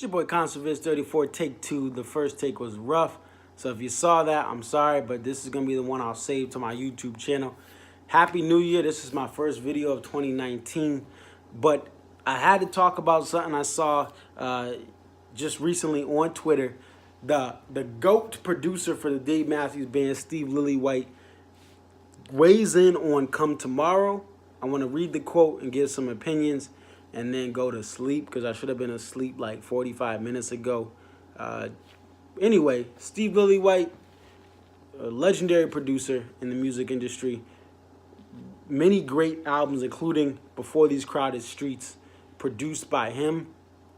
It's your boy Conserviz34, take two. The first take was rough. So if you saw that, I'm sorry, but this is going to be the one I'll save to my YouTube channel. Happy New Year. This is my first video of 2019. But I had to talk about something I saw just recently on Twitter. The GOAT producer for the Dave Matthews Band, Steve Lillywhite, weighs in on Come Tomorrow. I want to read the quote and give some opinions and then go to sleep because I should have been asleep like 45 minutes ago. Anyway, Steve Lillywhite, a legendary producer in the music industry. Many great albums, including Before These Crowded Streets, produced by him.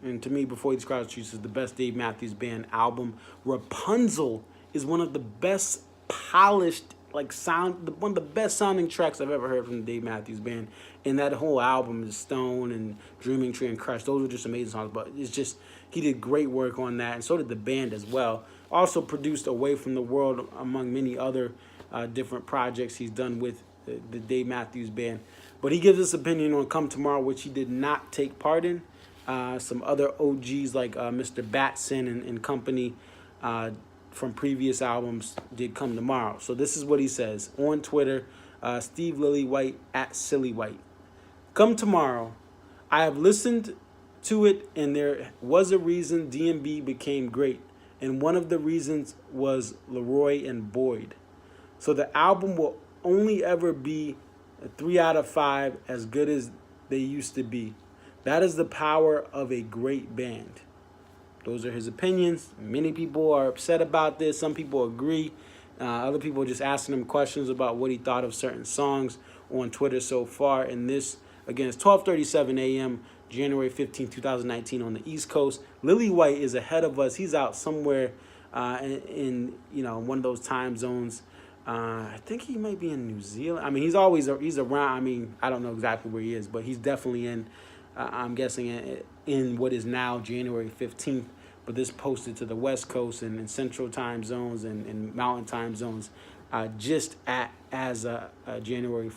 And to me, Before These Crowded Streets is the best Dave Matthews Band album. Rapunzel is one of the best polished, one of the best sounding tracks I've ever heard from the Dave Matthews Band. And that whole album is Stone and Dreaming Tree and Crush. Those are just amazing songs. But it's just, he did great work on that. And so did the band as well. Also produced Away from the World, among many other different projects he's done with the Dave Matthews Band. But he gives his opinion on Come Tomorrow, which he did not take part in. Some other OGs like Mr. Batson and company from previous albums did Come Tomorrow. So this is what he says on Twitter. Steve Lillywhite at Sillywhite. Come Tomorrow. I have listened to it, and there was a reason DMB became great. And one of the reasons was Leroy and Boyd. So the album will only ever be a 3 out of 5 as good as they used to be. That is the power of a great band. Those are his opinions. Many people are upset about this. Some people agree. Other people are just asking him questions about what he thought of certain songs on Twitter so far. And this, again, it's 12:37 a.m., January 15, 2019 on the East Coast. Lillywhite is ahead of us. He's out somewhere in one of those time zones. I think he might be in New Zealand. I mean, he's around. I mean, I don't know exactly where he is, but he's definitely in, I'm guessing, in what is now January 15th. But this posted to the West Coast and in Central time zones and Mountain time zones just as January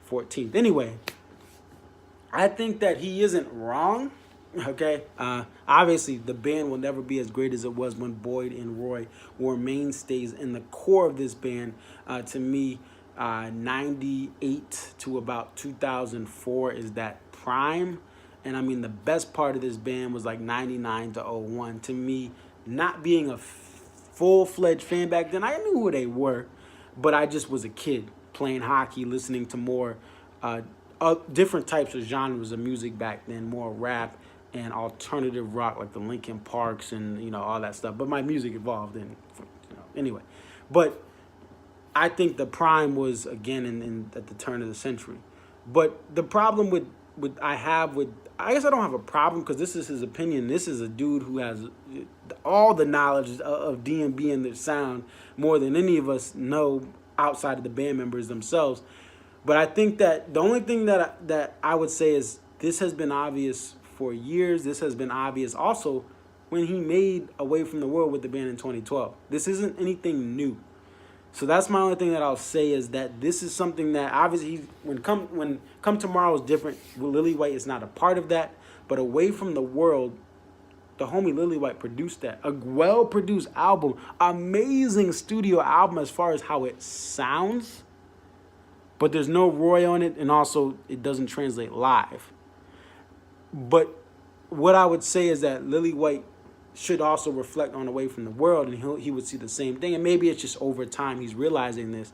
14th. Anyway, I think that he isn't wrong. Okay, obviously the band will never be as great as it was when Boyd and Roy were mainstays in the core of this band. To me, 98 to about 2004 is that prime. And I mean, the best part of this band was like 99 to 01. To me, not being a full-fledged fan back then, I knew who they were, but I just was a kid playing hockey, listening to more different types of genres of music back then, more rap and alternative rock like the Linkin Parks and all that stuff. But my music evolved anyway. But I think the prime was again at the turn of the century. But the problem I guess I don't have a problem because this is his opinion. This is a dude who has all the knowledge of DMB and their sound more than any of us know outside of the band members themselves. But I think that the only thing that I would say is this has been obvious for years. This has been obvious also when he made Away from the World with the band in 2012. This isn't anything new. So that's my only thing that I'll say is that this is something that obviously when Come Tomorrow is different. Lillywhite is not a part of that. But Away from the World, the homie Lillywhite produced that. A well-produced album. Amazing studio album as far as how it sounds. But there's no Roy on it, and also it doesn't translate live. But what I would say is that Lillywhite should also reflect on Away from the World, and he would see the same thing. And maybe it's just over time he's realizing this.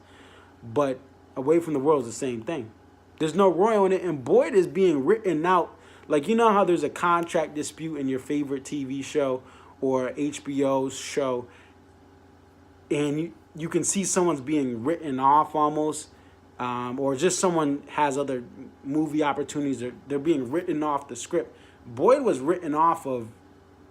But Away from the World is the same thing. There's no Roy on it, and Boyd is being written out. Like, you know how there's a contract dispute in your favorite TV show or HBO show, and you can see someone's being written off almost, or just someone has other movie opportunities, or they're being written off the script. Boyd was written off of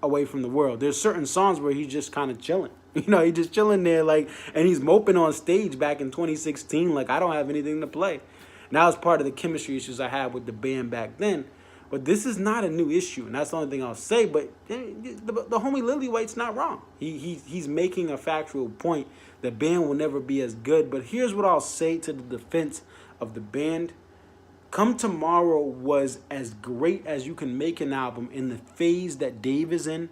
Away from the World. There's certain songs where he's just kind of chilling. He's just chilling there, and he's moping on stage back in 2016, like, I don't have anything to play. And that was part of the chemistry issues I had with the band back then. But this is not a new issue, and that's the only thing I'll say. But the homie Lillywhite's not wrong. He's making a factual point. The band will never be as good. But here's what I'll say to the defense of the band. Come Tomorrow was as great as you can make an album in the phase that Dave is in.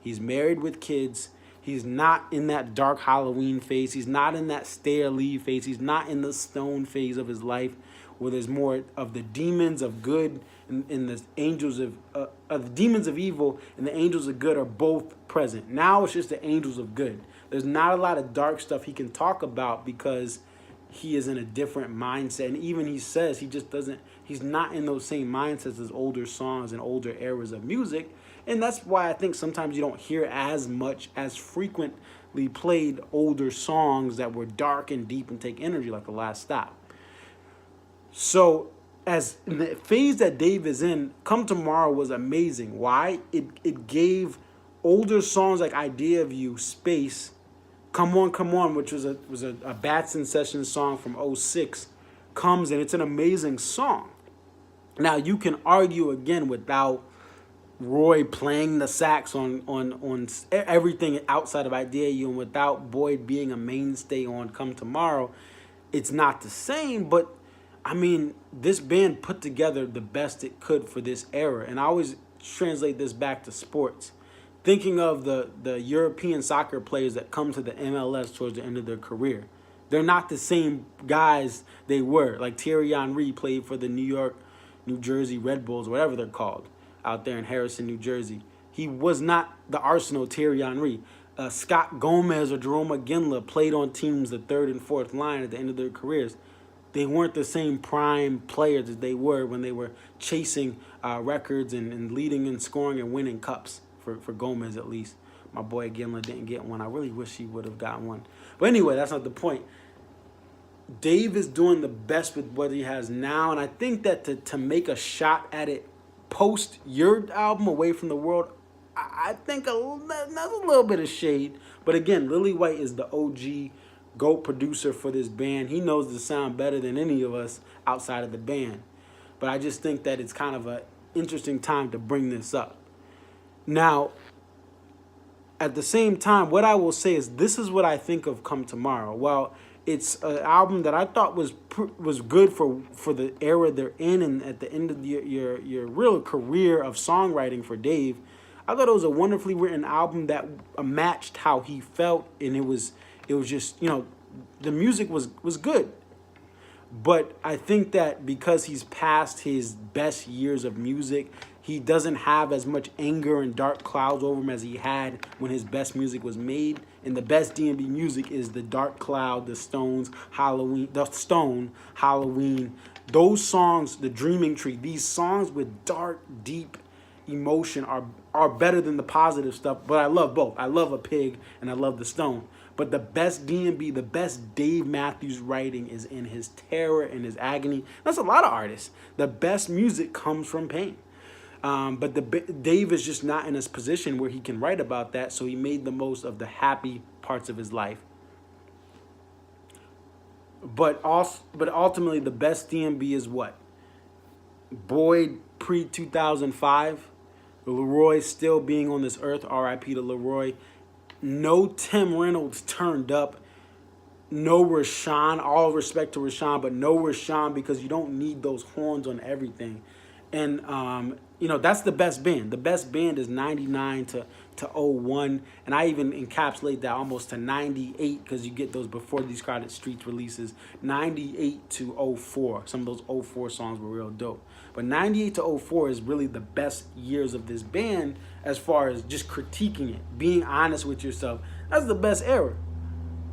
He's married with kids. He's not in that dark Halloween phase. He's not in that stay or leave phase. He's not in the stone phase of his life where there's more of the demons of good and the angels of the demons of evil and the angels of good are both present. Now it's just the angels of good. There's not a lot of dark stuff he can talk about because he is in a different mindset. And even he says he just doesn't, he's not in those same mindsets as older songs and older eras of music. And that's why I think sometimes you don't hear as much, as frequently played older songs that were dark and deep and take energy like The Last Stop. So as in the phase that Dave is in, Come Tomorrow was amazing. Why? It gave older songs like Idea of You space. Come On, which was a Batson Sessions song from '06, comes, and it's an amazing song. Now you can argue again without Roy playing the sax on everything outside of Idea of You, and without Boyd being a mainstay on Come Tomorrow, it's not the same. But I mean, this band put together the best it could for this era, and I always translate this back to sports. Thinking of the European soccer players that come to the MLS towards the end of their career. They're not the same guys they were. Like Thierry Henry played for the New York, New Jersey Red Bulls, whatever they're called, out there in Harrison, New Jersey. He was not the Arsenal Thierry Henry. Scott Gomez or Jerome McGinley played on teams the third and fourth line at the end of their careers. They weren't the same prime players as they were when they were chasing records and leading and scoring and winning cups. For Gomez, at least. My boy Gimler didn't get one. I really wish he would have gotten one. But anyway, that's not the point. Dave is doing the best with what he has now, and I think that to make a shot at it post your album, Away from the World, I think that's a little bit of shade. But again, Lillywhite is the OG GOAT producer for this band. He knows the sound better than any of us outside of the band. But I just think that it's kind of an interesting time to bring this up. Now, at the same time, what I will say is this is what I think of Come Tomorrow. Well, it's an album that I thought was good for the era they're in, and at the end of your real career of songwriting for Dave. I thought it was a wonderfully written album that matched how he felt, and it was just, the music was good. But I think that because he's past his best years of music, he doesn't have as much anger and dark clouds over him as he had when his best music was made. And the best D&B music is The Dark Cloud, The Stones, Halloween, those songs, The Dreaming Tree. These songs with dark, deep emotion are better than the positive stuff. But I love both. I love A Pig and I love The Stone. But the best D&B, the best Dave Matthews writing is in his terror and his agony. That's a lot of artists. The best music comes from pain. But Dave is just not in a position where he can write about that, so he made the most of the happy parts of his life. But ultimately, the best D&B is what? Boyd pre-2005, Leroy still being on this earth, R.I.P. to Leroy. No Tim Reynolds turned up. No Rashawn, all respect to Rashawn, but no Rashawn because you don't need those horns on everything. And, that's the best band. The best band is 99 to 01. And I even encapsulate that almost to 98 because you get those Before These Crowded Streets releases. 98 to 04. Some of those 04 songs were real dope. But 98 to 04 is really the best years of this band as far as just critiquing it, being honest with yourself. That's the best era.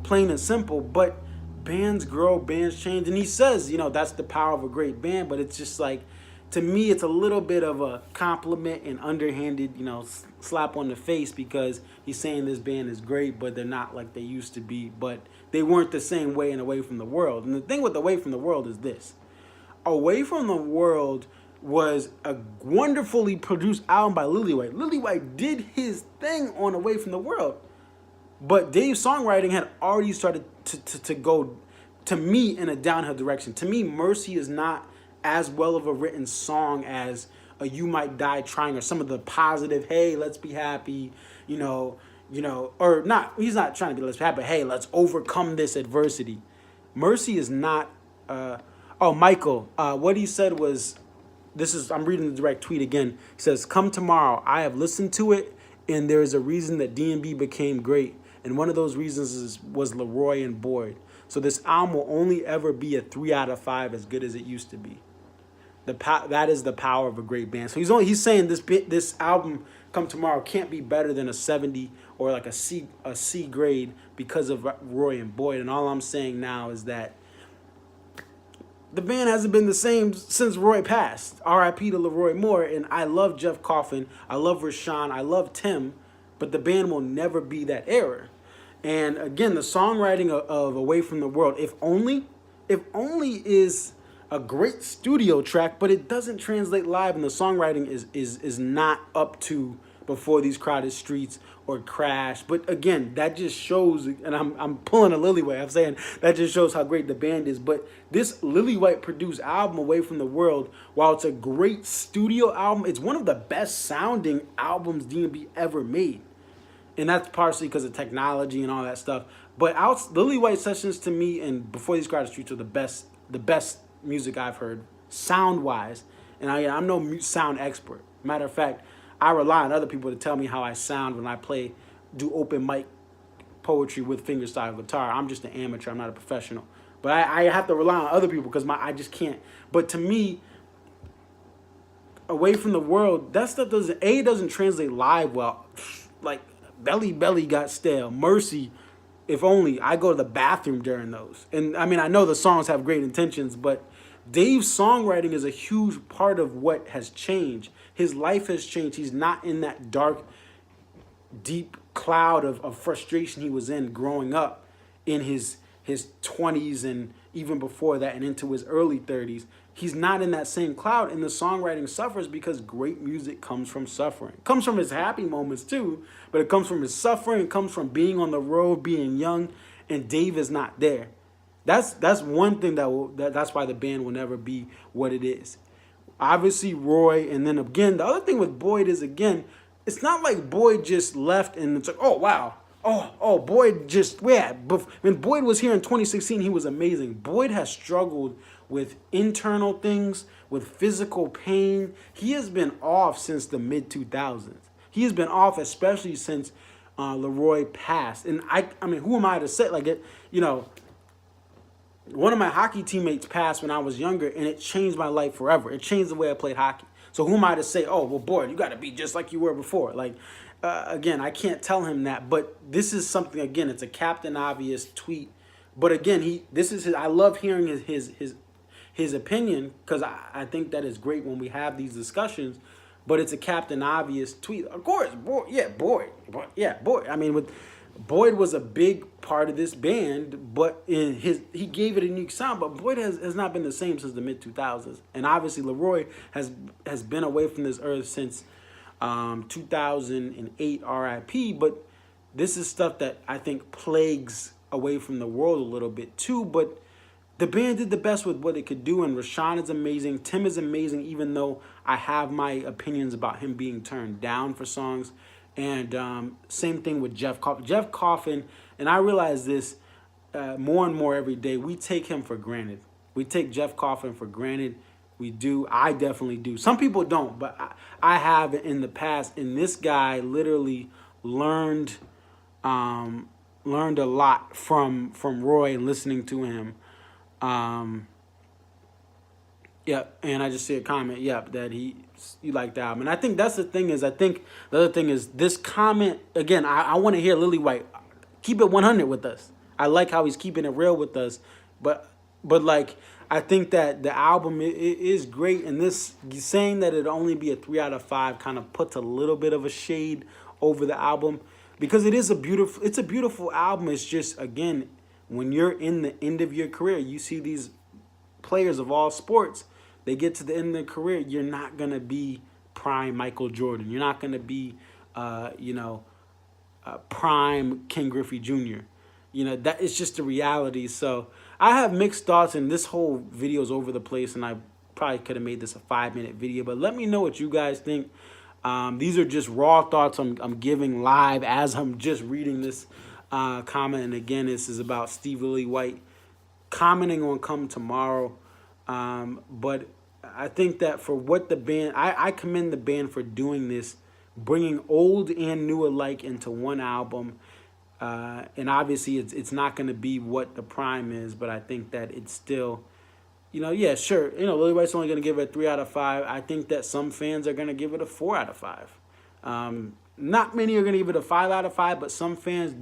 Plain and simple. But bands grow, bands change. And he says, that's the power of a great band. But it's just like, to me, it's a little bit of a compliment and underhanded, slap on the face because he's saying this band is great, but they're not like they used to be. But they weren't the same way in Away from the World. And the thing with Away from the World is this. Away from the World was a wonderfully produced album by Lillywhite. Lillywhite did his thing on Away from the World. But Dave's songwriting had already started to go, to me, in a downhill direction. To me, Mercy is not as well of a written song as a You Might Die Trying or some of the positive, hey, let's be happy, or not. He's not trying to be let's be happy, but hey, let's overcome this adversity. Mercy is not a Oh, Michael, what he said was, this is, I'm reading the direct tweet again. He says, "Come tomorrow. I have listened to it, and there is a reason that D&B became great. And one of those reasons was Leroy and Boyd. So this album will only ever be a 3 out of 5 as good as it used to be. That is the power of a great band." So he's saying this album, Come Tomorrow, can't be better than a 70 or like a C grade because of Roy and Boyd. And all I'm saying now is that the band hasn't been the same since Roy passed. R.I.P. to Leroy Moore. And I love Jeff Coffin. I love Rashawn. I love Tim. But the band will never be that era. And again, the songwriting of Away from the World, if only is a great studio track, but it doesn't translate live, and the songwriting is not up to Before These Crowded Streets or Crash. But again, that just shows, and I'm pulling a Lillywhite, I'm saying that just shows how great the band is. But this Lillywhite produced album, Away from the World, while it's a great studio album, it's one of the best sounding albums D&B ever made. And that's partially because of technology and all that stuff. But Lillywhite sessions to me and Before These Crowded Streets are the best music I've heard, sound-wise. And I'm no sound expert. Matter of fact, I rely on other people to tell me how I sound when I do open mic poetry with fingerstyle guitar. I'm just an amateur. I'm not a professional. But I have to rely on other people because I just can't. But to me, Away from the World, that stuff doesn't translate live well. Like, Belly Belly got stale. Mercy, if only. I go to the bathroom during those. And I mean, I know the songs have great intentions, but Dave's songwriting is a huge part of what has changed. His life has changed. He's not in that dark, deep cloud of frustration he was in growing up in his 20s and even before that and into his early 30s. He's not in that same cloud, and the songwriting suffers because great music comes from suffering. It comes from his happy moments too, but it comes from his suffering. It comes from being on the road, being young, and Dave is not there. That's one thing that's why the band will never be what it is. Obviously Roy, and then again, the other thing with Boyd is, again, it's not like Boyd just left and it's like, oh wow, Boyd just, yeah. When Boyd was here in 2016, he was amazing. Boyd has struggled with internal things, with physical pain. He has been off since the mid-2000s. He has been off, especially since Leroy passed. And I mean, who am I to say? Like, one of my hockey teammates passed when I was younger, and it changed my life forever. It changed the way I played hockey. So who am I to say, oh, well, Boyd, you got to be just like you were before? Like, again, I can't tell him that. But this is something, again, it's a Captain Obvious tweet. But again, I love hearing his opinion, because I think that is great when we have these discussions. But it's a Captain Obvious tweet. Of course, Boyd. I mean, Boyd was a big part of this band, but he gave it a unique sound. But Boyd has not been the same since the mid-2000s. And obviously, Leroy has been away from this earth since 2008, R.I.P. But this is stuff that I think plagues Away from the World a little bit too. But the band did the best with what it could do, and Rashawn is amazing. Tim is amazing, even though I have my opinions about him being turned down for songs. And same thing with Jeff Coffin. Jeff Coffin, and I realize this more and more every day, we take him for granted. We take Jeff Coffin for granted. We do. I definitely do. Some people don't, but I have in the past. And this guy literally learned a lot from Roy and listening to him. Yep, and I just see a comment, yep, that you like the album. And I think that's the thing is, I think the other thing is this comment, again, I want to hear Lillywhite keep it 100 with us. I like how he's keeping it real with us. But like, I think that the album is great. And this, saying that it'd only be a 3 out of 5 kind of puts a little bit of a shade over the album. Because it's a beautiful album. It's just, again, when you're in the end of your career, you see these players of all sports, they get to the end of their career, you're not going to be prime Michael Jordan. You're not going to be, prime Ken Griffey Jr. That is just the reality. So I have mixed thoughts, and this whole video is over the place, and I probably could have made this a 5-minute video, but let me know what you guys think. These are just raw thoughts I'm giving live as I'm just reading this comment. And again, this is about Steve Lillywhite commenting on Come Tomorrow. But I think that for what the band, I commend the band for doing this, bringing old and new alike into one album. And obviously, it's not going to be what the Prime is, but I think that it's still, yeah, sure. Lillywhite's only going to give it a 3 out of 5. I think that some fans are going to give it a 4 out of 5. Not many are going to give it a 5 out of 5, but some fans,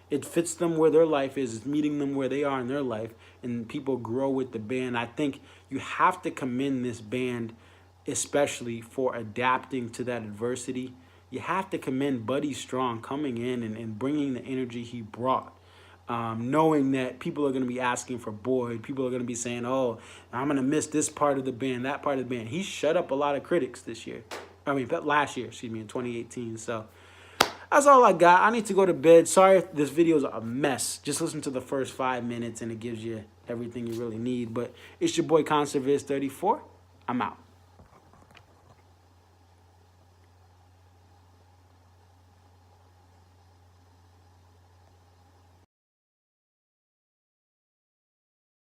it fits them where their life is. It's meeting them where they are in their life, and people grow with the band. I think you have to commend this band, especially for adapting to that adversity. You have to commend Buddy Strong coming in and bringing the energy he brought. Knowing that people are going to be asking for Boyd. People are going to be saying, oh, I'm going to miss this part of the band, that part of the band. He shut up a lot of critics this year. Last year, excuse me, in 2018. So that's all I got. I need to go to bed. Sorry if this video is a mess. Just listen to the first 5 minutes and it gives you everything you really need. But it's your boy Conservist34. I'm out.